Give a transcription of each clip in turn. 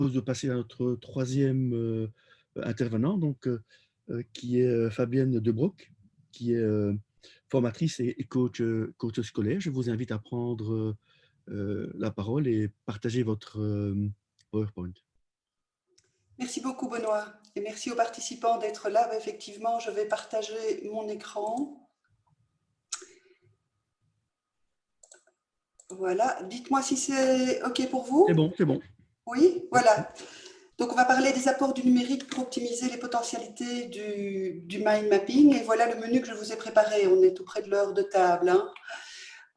propose de passer à notre troisième intervenant, qui est Fabienne Debroc, qui est formatrice et coach, coach scolaire. Je vous invite à prendre la parole et partager votre PowerPoint. Merci beaucoup Benoît et merci aux participants d'être là. Effectivement, je vais partager mon écran. Voilà, dites-moi si c'est OK pour vous. C'est bon, c'est bon. Oui, voilà. Donc on va parler des apports du numérique pour optimiser les potentialités du mind mapping. Et voilà le menu que je vous ai préparé. On est tout près de l'heure de table, hein.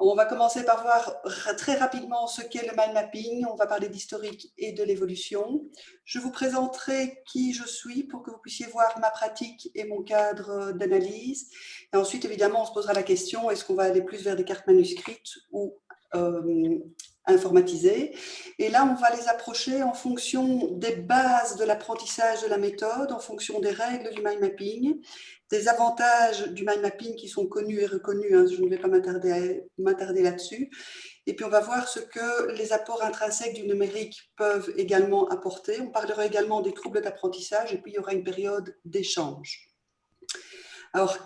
On va commencer par voir très rapidement ce qu'est le mind mapping. On va parler d'historique et de l'évolution. Je vous présenterai qui je suis pour que vous puissiez voir ma pratique et mon cadre d'analyse. Et ensuite, évidemment, on se posera la question, est-ce qu'on va aller plus vers des cartes manuscrites ou informatisées? Et là, on va les approcher en fonction des bases de l'apprentissage de la méthode, en fonction des règles du mind mapping, des avantages du mind mapping qui sont connus et reconnus, hein, je ne vais pas m'attarder là-dessus. Et puis on va voir ce que les apports intrinsèques du numérique peuvent également apporter. On parlera également des troubles d'apprentissage et puis il y aura une période d'échange. Alors,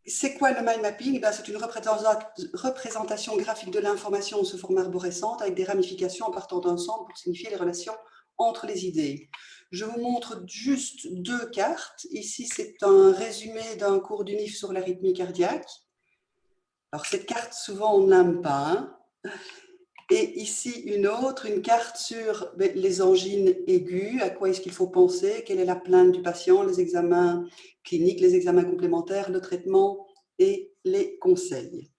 c'est quoi le mind mapping? C'est une représentation graphique de l'information sous forme arborescente avec des ramifications en partant d'un centre pour signifier les relations entre les idées. Je vous montre juste deux cartes. Ici, c'est un résumé d'un cours d'UNIF sur l'arythmie cardiaque. Alors, cette carte, souvent, on n'aime pas, hein. Et ici, une autre, une carte sur les angines aiguës, à quoi est-ce qu'il faut penser, quelle est la plainte du patient, les examens cliniques, les examens complémentaires, le traitement et les conseils.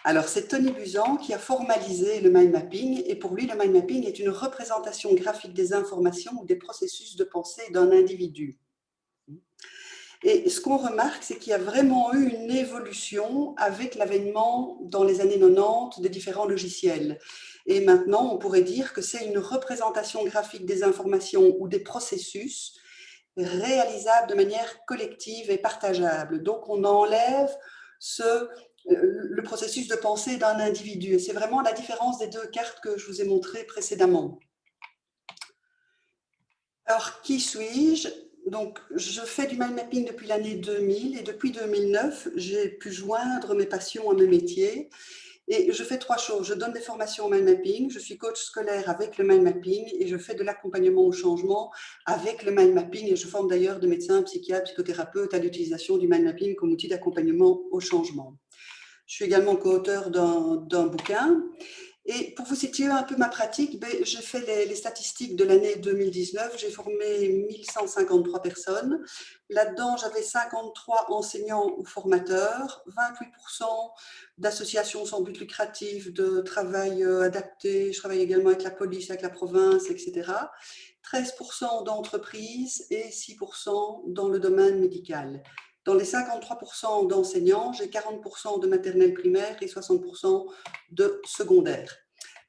Alors, c'est Tony Buzan qui a formalisé le mind mapping et pour lui, le mind mapping est une représentation graphique des informations ou des processus de pensée d'un individu. Et ce qu'on remarque, c'est qu'il y a vraiment eu une évolution avec l'avènement dans les années 90 des différents logiciels. Et maintenant, on pourrait dire que c'est une représentation graphique des informations ou des processus réalisables de manière collective et partageable. Donc, on enlève le processus de pensée d'un individu. Et c'est vraiment la différence des deux cartes que je vous ai montrées précédemment. Alors, qui suis-je? Donc, je fais du mind mapping depuis l'année 2000 et depuis 2009, j'ai pu joindre mes passions à mes métiers. Et je fais trois choses. Je donne des formations au mind mapping, je suis coach scolaire avec le mind mapping et je fais de l'accompagnement au changement avec le mind mapping. Et je forme d'ailleurs des médecins, psychiatres, psychothérapeutes à l'utilisation du mind mapping comme outil d'accompagnement au changement. Je suis également co-auteur d'un bouquin. Et pour vous situer un peu ma pratique, j'ai fait les statistiques de l'année 2019. J'ai formé 1153 personnes. Là-dedans, j'avais 53 enseignants ou formateurs, 28% d'associations sans but lucratif, de travail adapté. Je travaille également avec la police, avec la province, etc. 13% d'entreprises et 6% dans le domaine médical. Dans les 53% d'enseignants, j'ai 40% de maternelle primaire et 60% de secondaire.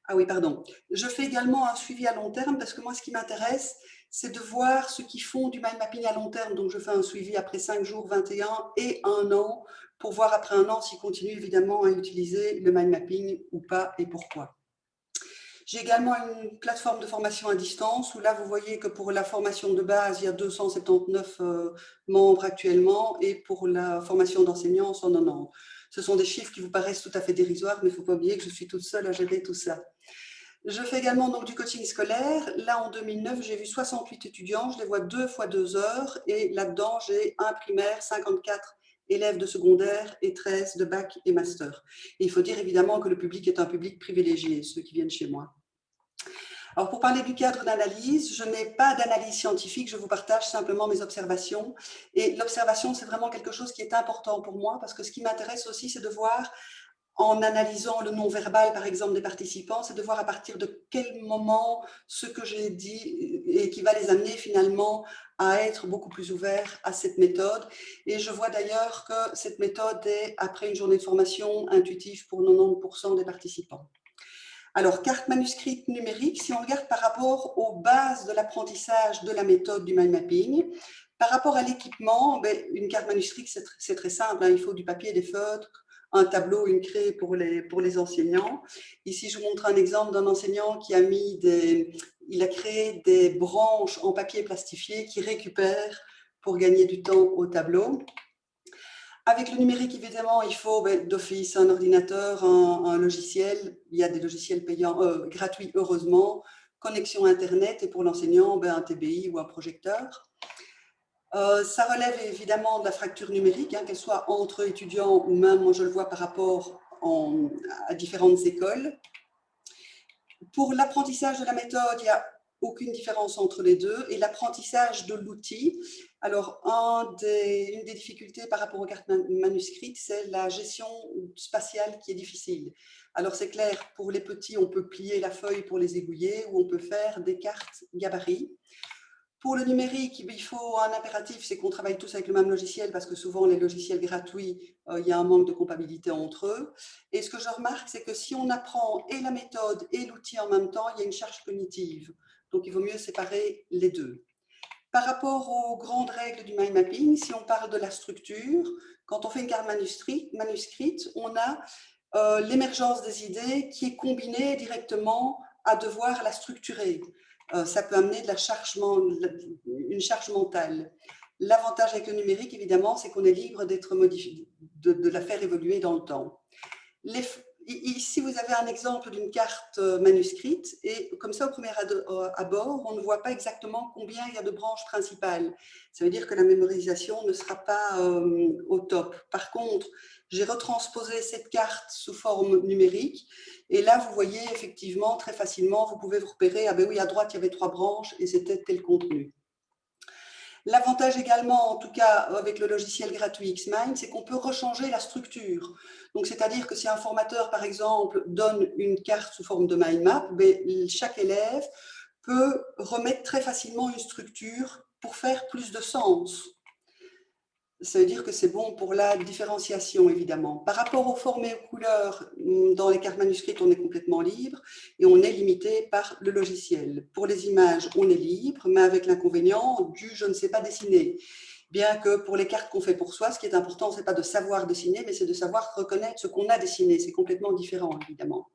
Ah oui, pardon. Je fais également un suivi à long terme parce que moi, ce qui m'intéresse, c'est de voir ceux qui font du mind mapping à long terme. Donc, je fais un suivi après 5 jours, 21 et 1 an pour voir après 1 an s'ils continuent évidemment à utiliser le mind mapping ou pas et pourquoi. J'ai également une plateforme de formation à distance où là, vous voyez que pour la formation de base, il y a 279 membres actuellement et pour la formation d'enseignants, 190. Ce sont des chiffres qui vous paraissent tout à fait dérisoires, mais il ne faut pas oublier que je suis toute seule à gérer tout ça. Je fais également donc du coaching scolaire. Là, en 2009, j'ai vu 68 étudiants. Je les vois 2 fois 2 heures et là-dedans, j'ai un primaire, 54 élèves de secondaire et 13 de bac et master. Et il faut dire évidemment que le public est un public privilégié, ceux qui viennent chez moi. Alors, pour parler du cadre d'analyse, je n'ai pas d'analyse scientifique, je vous partage simplement mes observations. Et l'observation, c'est vraiment quelque chose qui est important pour moi parce que ce qui m'intéresse aussi, c'est de voir, en analysant le non-verbal, par exemple, des participants, c'est de voir à partir de quel moment ce que j'ai dit et qui va les amener finalement à être beaucoup plus ouverts à cette méthode. Et je vois d'ailleurs que cette méthode est, après une journée de formation, intuitive pour 90% des participants. Alors, carte manuscrite numérique, si on regarde par rapport aux bases de l'apprentissage de la méthode du mind mapping, par rapport à l'équipement, une carte manuscrite, c'est très simple, hein, il faut du papier, des feutres, un tableau, une craie pour les enseignants. Ici, je vous montre un exemple d'un enseignant qui a mis il a créé des branches en papier plastifié qui récupèrent pour gagner du temps au tableau. Avec le numérique, évidemment, il faut d'office un ordinateur, un logiciel. Il y a des logiciels payants, gratuits, heureusement, connexion Internet et pour l'enseignant, un TBI ou un projecteur. Ça relève évidemment de la fracture numérique, hein, qu'elle soit entre étudiants ou même, moi je le vois par rapport à différentes écoles. Pour l'apprentissage de la méthode, il n'y a aucune différence entre les deux. Et l'apprentissage de l'outil, alors une des difficultés par rapport aux cartes manuscrites, c'est la gestion spatiale qui est difficile. Alors c'est clair, pour les petits, on peut plier la feuille pour les aiguiller ou on peut faire des cartes gabarit. Pour le numérique, il faut un impératif, c'est qu'on travaille tous avec le même logiciel parce que souvent les logiciels gratuits, il y a un manque de compatibilité entre eux. Et ce que je remarque, c'est que si on apprend et la méthode et l'outil en même temps, il y a une charge cognitive. Donc il vaut mieux séparer les deux. Par rapport aux grandes règles du mind mapping, si on parle de la structure, quand on fait une carte manuscrite, on a l'émergence des idées qui est combinée directement à devoir la structurer. Ça peut amener une charge mentale. L'avantage avec le numérique, évidemment, c'est qu'on est libre d'être modifié, de la faire évoluer dans le temps. Ici, vous avez un exemple d'une carte manuscrite et comme ça, au premier abord, on ne voit pas exactement combien il y a de branches principales. Ça veut dire que la mémorisation ne sera pas au top. Par contre, j'ai retransposé cette carte sous forme numérique et là, vous voyez effectivement très facilement, vous pouvez vous repérer, ah ben oui, à droite, il y avait 3 branches et c'était tel contenu. L'avantage également, en tout cas avec le logiciel gratuit Xmind, c'est qu'on peut rechanger la structure. Donc, c'est-à-dire que si un formateur, par exemple, donne une carte sous forme de mind map, chaque élève peut remettre très facilement une structure pour faire plus de sens. Ça veut dire que c'est bon pour la différenciation, évidemment. Par rapport aux formes et aux couleurs, dans les cartes manuscrites, on est complètement libre et on est limité par le logiciel. Pour les images, on est libre, mais avec l'inconvénient du « je ne sais pas dessiner ». Bien que pour les cartes qu'on fait pour soi, ce qui est important, ce n'est pas de savoir dessiner, mais c'est de savoir reconnaître ce qu'on a dessiné. C'est complètement différent, évidemment.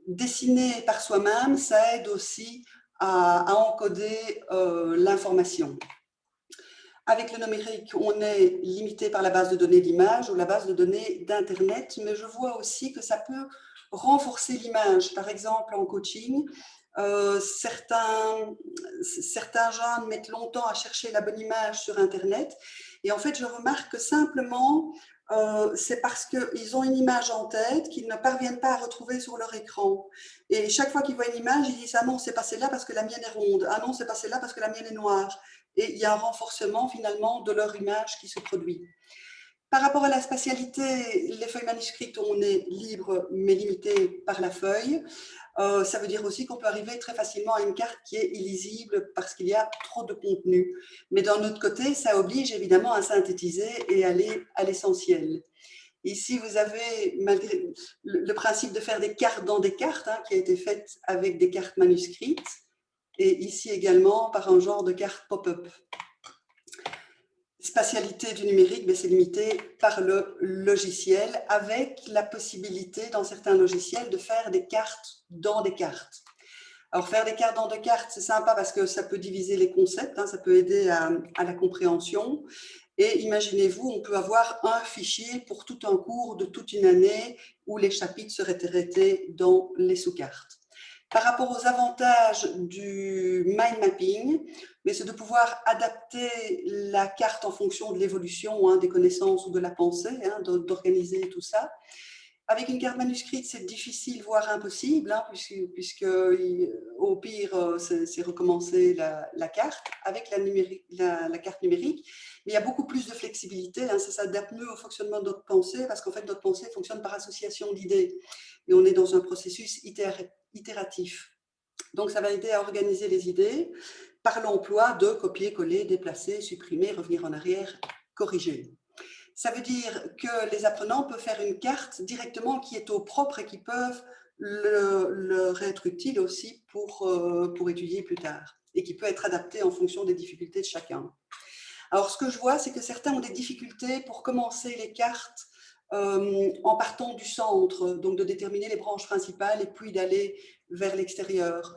Dessiner par soi-même, ça aide aussi à encoder l'information. Avec le numérique, on est limité par la base de données d'image ou la base de données d'Internet, mais je vois aussi que ça peut renforcer l'image. Par exemple, en coaching, certains jeunes mettent longtemps à chercher la bonne image sur Internet. Et en fait, je remarque que simplement, c'est parce qu'ils ont une image en tête qu'ils ne parviennent pas à retrouver sur leur écran. Et chaque fois qu'ils voient une image, ils disent « Ah non, c'est pas celle-là parce que la mienne est ronde. Ah non, c'est pas celle-là parce que la mienne est noire. » Et il y a un renforcement finalement de leur image qui se produit. Par rapport à la spatialité, les feuilles manuscrites, on est libre mais limité par la feuille. Ça veut dire aussi qu'on peut arriver très facilement à une carte qui est illisible parce qu'il y a trop de contenu. Mais d'un autre côté, ça oblige évidemment à synthétiser et aller à l'essentiel. Ici, vous avez malgré le principe de faire des cartes dans des cartes, hein, qui a été fait avec des cartes manuscrites. Et ici également par un genre de carte pop-up. Spatialité du numérique, c'est limité par le logiciel avec la possibilité dans certains logiciels de faire des cartes dans des cartes. Alors faire des cartes dans des cartes, c'est sympa parce que ça peut diviser les concepts, hein, ça peut aider à la compréhension. Et imaginez-vous, on peut avoir un fichier pour tout un cours de toute une année où les chapitres seraient traités dans les sous-cartes. Par rapport aux avantages du mind mapping, c'est de pouvoir adapter la carte en fonction de l'évolution, hein, des connaissances ou de la pensée, hein, d'organiser tout ça. Avec une carte manuscrite, c'est difficile, voire impossible, hein, puisque au pire, c'est recommencer la carte. Avec la carte numérique, mais il y a beaucoup plus de flexibilité, hein, ça s'adapte mieux au fonctionnement de notre pensée, parce qu'en fait, notre pensée fonctionne par association d'idées. Et on est dans un processus itératif. Donc, ça va aider à organiser les idées par l'emploi de copier, coller, déplacer, supprimer, revenir en arrière, corriger. Ça veut dire que les apprenants peuvent faire une carte directement qui est au propre et qui peuvent leur être utile aussi pour étudier plus tard et qui peut être adapté en fonction des difficultés de chacun. Alors, ce que je vois, c'est que certains ont des difficultés pour commencer les cartes en partant du centre, donc de déterminer les branches principales et puis d'aller vers l'extérieur.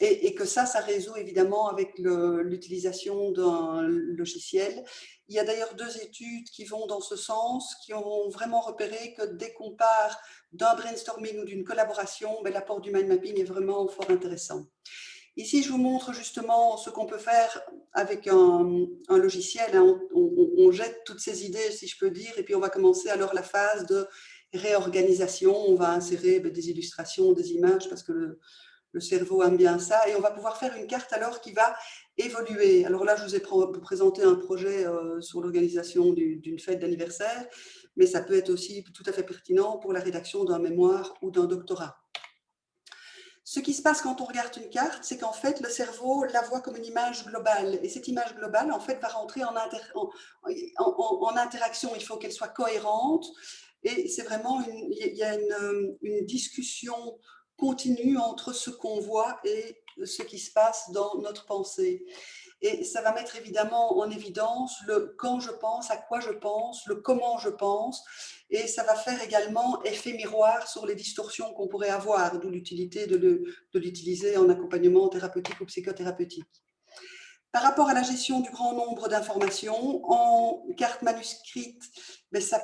Et que ça résout évidemment avec l'utilisation d'un logiciel. Il y a d'ailleurs 2 études qui vont dans ce sens, qui ont vraiment repéré que dès qu'on part d'un brainstorming ou d'une collaboration, l'apport du mind mapping est vraiment fort intéressant. Ici, je vous montre justement ce qu'on peut faire avec un logiciel. On jette toutes ces idées, si je peux dire, et puis on va commencer alors la phase de réorganisation. On va insérer des illustrations, des images, parce que le cerveau aime bien ça, et on va pouvoir faire une carte alors qui va évoluer. Alors là, je vous ai présenté un projet sur l'organisation d'une fête d'anniversaire, mais ça peut être aussi tout à fait pertinent pour la rédaction d'un mémoire ou d'un doctorat. Ce qui se passe quand on regarde une carte, c'est qu'en fait, le cerveau la voit comme une image globale. Et cette image globale, en fait, va rentrer en interaction. Il faut qu'elle soit cohérente. Et c'est vraiment il y a une discussion continue entre ce qu'on voit et ce qui se passe dans notre pensée. Et ça va mettre évidemment en évidence le quand je pense, à quoi je pense, le comment je pense, et ça va faire également effet miroir sur les distorsions qu'on pourrait avoir, d'où l'utilité de l'utiliser en accompagnement thérapeutique ou psychothérapeutique. Par rapport à la gestion du grand nombre d'informations, en carte manuscrite, ça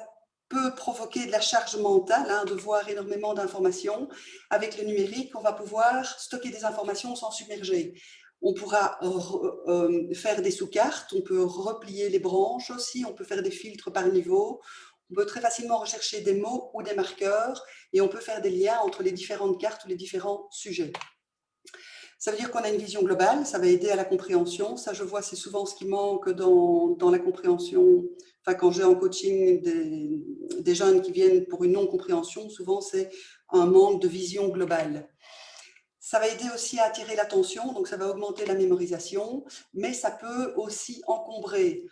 peut provoquer de la charge mentale, de voir énormément d'informations. Avec le numérique, on va pouvoir stocker des informations sans submerger. On pourra faire des sous-cartes, on peut replier les branches aussi, on peut faire des filtres par niveau, on peut très facilement rechercher des mots ou des marqueurs et on peut faire des liens entre les différentes cartes ou les différents sujets. Ça veut dire qu'on a une vision globale, ça va aider à la compréhension. Ça, je vois, c'est souvent ce qui manque dans la compréhension. Enfin, quand j'ai en coaching des jeunes qui viennent pour une non-compréhension, souvent c'est un manque de vision globale. Ça va aider aussi à attirer l'attention, donc ça va augmenter la mémorisation, mais ça peut aussi encombrer.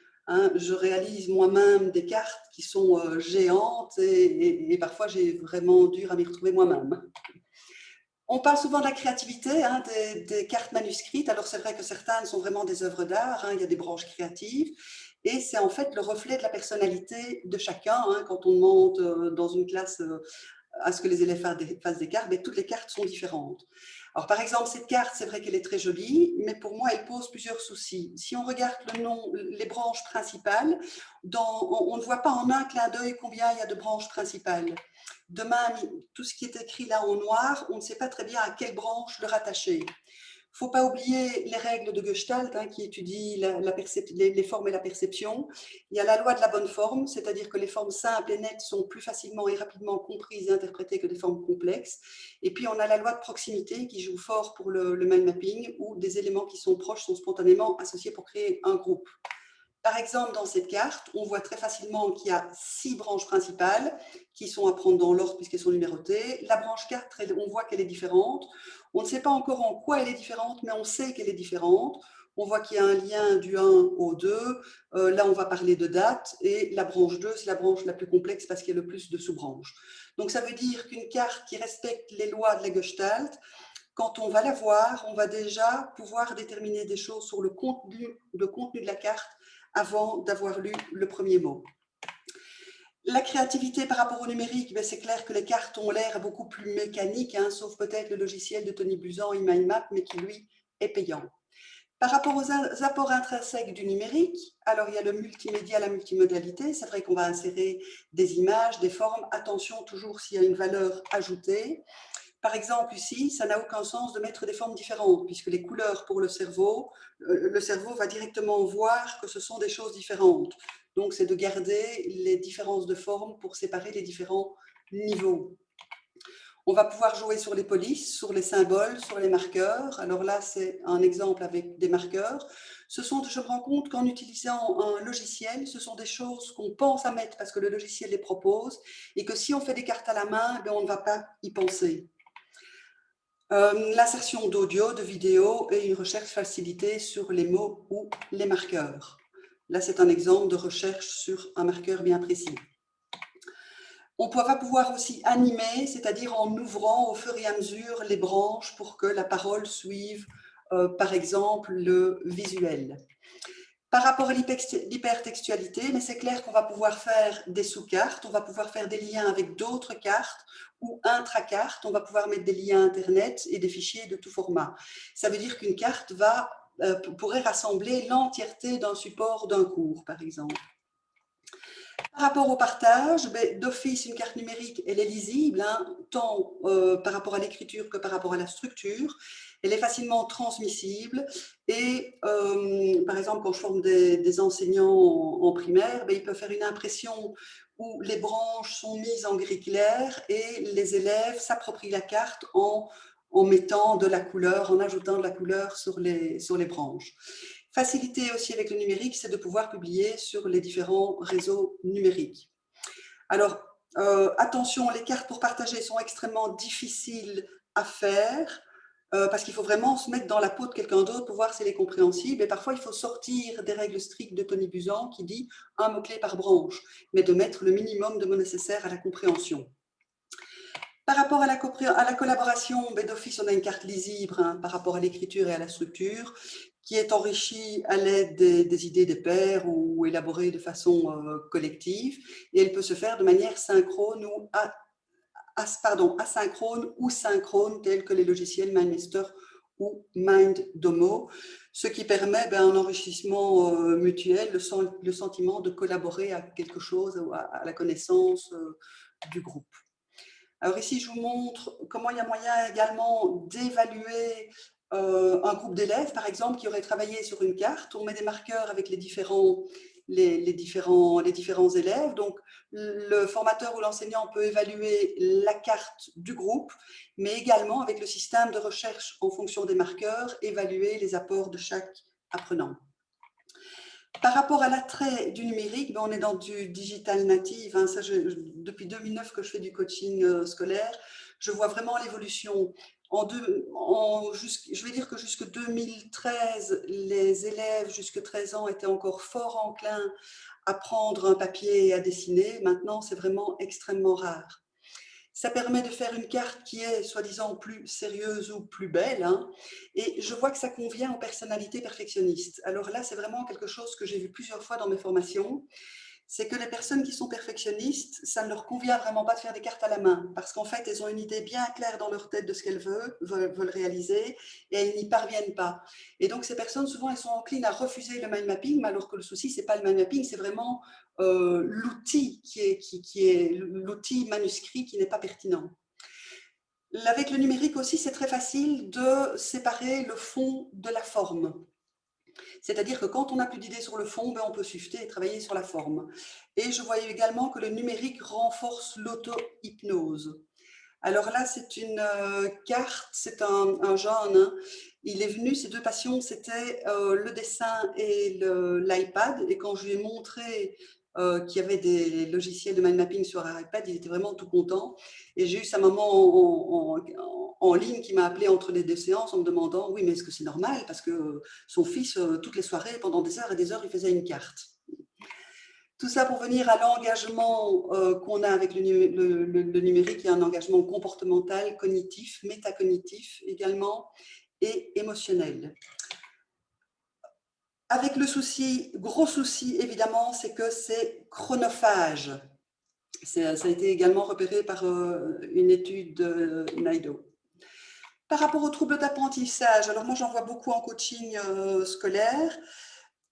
Je réalise moi-même des cartes qui sont géantes et parfois j'ai vraiment dur à m'y retrouver moi-même. On parle souvent de la créativité des cartes manuscrites. Alors c'est vrai que certaines sont vraiment des œuvres d'art, il y a des branches créatives, et c'est en fait le reflet de la personnalité de chacun. Quand on demande dans une classe à ce que les élèves fassent des cartes, toutes les cartes sont différentes. Alors par exemple, cette carte, c'est vrai qu'elle est très jolie, mais pour moi, elle pose plusieurs soucis. Si on regarde les branches principales, on ne voit pas en un clin d'œil combien il y a de branches principales. De même, tout ce qui est écrit là en noir, on ne sait pas très bien à quelle branche le rattacher. Il ne faut pas oublier les règles de Gestalt qui étudient les formes et la perception. Il y a la loi de la bonne forme, c'est-à-dire que les formes simples et nettes sont plus facilement et rapidement comprises et interprétées que des formes complexes. Et puis on a la loi de proximité qui joue fort pour le mind mapping, où des éléments qui sont proches sont spontanément associés pour créer un groupe. Par exemple, dans cette carte, on voit très facilement qu'il y a 6 branches principales qui sont à prendre dans l'ordre puisqu'elles sont numérotées. La branche 4, on voit qu'elle est différente. On ne sait pas encore en quoi elle est différente, mais on sait qu'elle est différente. On voit qu'il y a un lien du 1 au 2. Là, on va parler de date. Et la branche 2, c'est la branche la plus complexe parce qu'il y a le plus de sous-branches. Donc, ça veut dire qu'une carte qui respecte les lois de la Gestalt, quand on va la voir, on va déjà pouvoir déterminer des choses sur le contenu de la carte avant d'avoir lu le premier mot. La créativité par rapport au numérique, c'est clair que les cartes ont l'air beaucoup plus mécaniques, sauf peut-être le logiciel de Tony Buzan, eMindMap, mais qui lui est payant. Par rapport aux apports intrinsèques du numérique, alors il y a le multimédia, la multimodalité. C'est vrai qu'on va insérer des images, des formes. Attention toujours s'il y a une valeur ajoutée. Par exemple, ici, ça n'a aucun sens de mettre des formes différentes, puisque les couleurs pour le cerveau va directement voir que ce sont des choses différentes. Donc, c'est de garder les différences de forme pour séparer les différents niveaux. On va pouvoir jouer sur les polices, sur les symboles, sur les marqueurs. Alors là, c'est un exemple avec des marqueurs. Je me rends compte qu'en utilisant un logiciel, ce sont des choses qu'on pense à mettre parce que le logiciel les propose, et que si on fait des cartes à la main, on ne va pas y penser. L'insertion d'audio, de vidéo et une recherche facilitée sur les mots ou les marqueurs. Là, c'est un exemple de recherche sur un marqueur bien précis. On va pouvoir aussi animer, c'est-à-dire en ouvrant au fur et à mesure les branches pour que la parole suive, par exemple, le visuel. Par rapport à l'hypertextualité, mais c'est clair qu'on va pouvoir faire des sous-cartes, on va pouvoir faire des liens avec d'autres cartes ou intra-cartes, on va pouvoir mettre des liens Internet et des fichiers de tout format. Ça veut dire qu'une carte pourrait rassembler l'entièreté d'un support d'un cours, par exemple. Par rapport au partage, d'office, une carte numérique, elle est lisible, hein, tant par rapport à l'écriture que par rapport à la structure. Elle est facilement transmissible et, par exemple, quand je forme des enseignants en primaire, ils peuvent faire une impression où les branches sont mises en gris clair et les élèves s'approprient la carte en mettant de la couleur, en ajoutant de la couleur sur les branches. Facilité aussi avec le numérique, c'est de pouvoir publier sur les différents réseaux numériques. Alors, attention, les cartes pour partager sont extrêmement difficiles à faire parce qu'il faut vraiment se mettre dans la peau de quelqu'un d'autre pour voir si elle est compréhensible. Et parfois, il faut sortir des règles strictes de Tony Buzan qui dit un mot-clé par branche, mais de mettre le minimum de mots nécessaires à la compréhension. Par rapport à la collaboration, d'office, on a une carte lisible hein, par rapport à l'écriture et à la structure, qui est enrichie à l'aide des idées des pairs ou élaborée de façon collective. Et elle peut se faire de manière synchrone ou asynchrone ou synchrone, tels que les logiciels MindMeister ou MindDomo, ce qui permet un enrichissement mutuel, le sentiment de collaborer à quelque chose, à la connaissance du groupe. Alors ici, je vous montre comment il y a moyen également d'évaluer un groupe d'élèves, par exemple, qui auraient travaillé sur une carte. On met des marqueurs avec les différents élèves. Donc, le formateur ou l'enseignant peut évaluer la carte du groupe, mais également, avec le système de recherche en fonction des marqueurs, évaluer les apports de chaque apprenant. Par rapport à l'attrait du numérique, on est dans du digital native. Hein, depuis 2009 que je fais du coaching scolaire, je vois vraiment l'évolution. Je vais dire que jusque 2013, les élèves jusque 13 ans étaient encore fort enclins à prendre un papier et à dessiner. Maintenant, c'est vraiment extrêmement rare. Ça permet de faire une carte qui est soi-disant plus sérieuse ou plus belle. Hein, et je vois que ça convient aux personnalités perfectionnistes. Alors là, c'est vraiment quelque chose que j'ai vu plusieurs fois dans mes formations. C'est que les personnes qui sont perfectionnistes, ça ne leur convient vraiment pas de faire des cartes à la main. Parce qu'en fait, elles ont une idée bien claire dans leur tête de ce qu'elles veulent réaliser et elles n'y parviennent pas. Et donc, ces personnes, souvent, elles sont enclines à refuser le mind mapping, alors que le souci, ce n'est pas le mind mapping, c'est vraiment l'outil qui est l'outil manuscrit qui n'est pas pertinent. Avec le numérique aussi, c'est très facile de séparer le fond de la forme. C'est-à-dire que quand on n'a plus d'idées sur le fond, on peut shifter et travailler sur la forme. Et je voyais également que le numérique renforce l'auto-hypnose. Alors là, c'est une carte, c'est un jeune. Hein. Il est venu, ses deux passions, c'était le dessin et l'iPad. Et quand je lui ai montré qu'il y avait des logiciels de mind mapping sur iPad, il était vraiment tout content. Et j'ai eu sa maman en ligne qui m'a appelé entre les deux séances en me demandant « Oui, mais est-ce que c'est normal ?» Parce que son fils, toutes les soirées, pendant des heures et des heures, il faisait une carte. Tout ça pour venir à l'engagement qu'on a avec le numérique, il y a un engagement comportemental, cognitif, métacognitif également, et émotionnel. Avec le souci, gros souci évidemment, c'est que c'est chronophage. Ça a été également repéré par une étude de Naidoo. Par rapport aux troubles d'apprentissage, alors moi j'en vois beaucoup en coaching scolaire.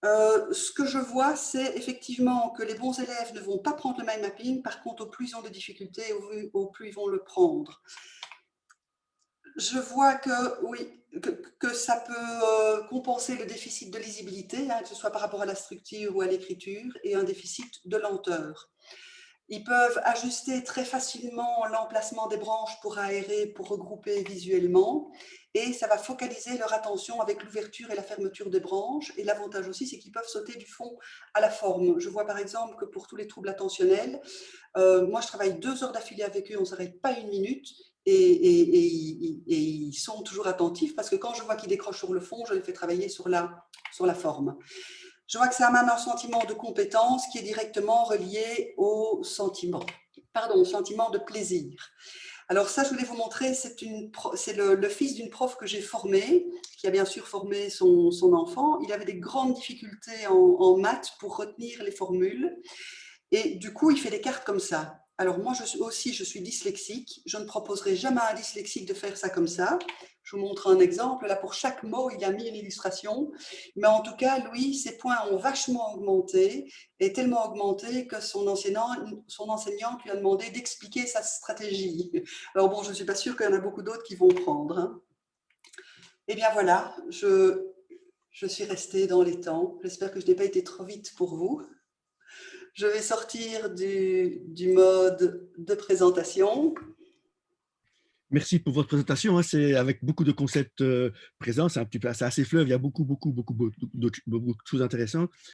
Ce que je vois, c'est effectivement que les bons élèves ne vont pas prendre le mind mapping. Par contre, au plus ils ont de difficultés, au plus ils vont le prendre. Je vois que, oui, que ça peut compenser le déficit de lisibilité, hein, que ce soit par rapport à la structure ou à l'écriture, et un déficit de lenteur. Ils peuvent ajuster très facilement l'emplacement des branches pour aérer, pour regrouper visuellement, et ça va focaliser leur attention avec l'ouverture et la fermeture des branches. Et l'avantage aussi, c'est qu'ils peuvent sauter du fond à la forme. Je vois par exemple que pour tous les troubles attentionnels, moi je travaille 2 heures d'affilée avec eux, on ne s'arrête pas une minute, et ils sont toujours attentifs, parce que quand je vois qu'ils décrochent sur le fond, je les fais travailler sur la forme. Je vois que ça amène un sentiment de compétence qui est directement relié au sentiment de plaisir. Alors ça, je voulais vous montrer, c'est le fils d'une prof que j'ai formée, qui a bien sûr formé son enfant. Il avait des grandes difficultés en maths pour retenir les formules. Et du coup, il fait des cartes comme ça. Alors moi aussi, je suis dyslexique. Je ne proposerai jamais à un dyslexique de faire ça comme ça. Je vous montre un exemple. Là, pour chaque mot, il a mis une illustration. Mais en tout cas, lui, ses points ont vachement augmenté, et tellement augmenté que son enseignante lui a demandé d'expliquer sa stratégie. Alors bon, je ne suis pas sûre qu'il y en a beaucoup d'autres qui vont prendre, hein. Eh bien voilà, je suis restée dans les temps. J'espère que je n'ai pas été trop vite pour vous. Je vais sortir du mode de présentation. Merci pour votre présentation, hein. C'est avec beaucoup de concepts présents. C'est un petit peu, c'est assez fleuve. Il y a beaucoup de choses intéressantes.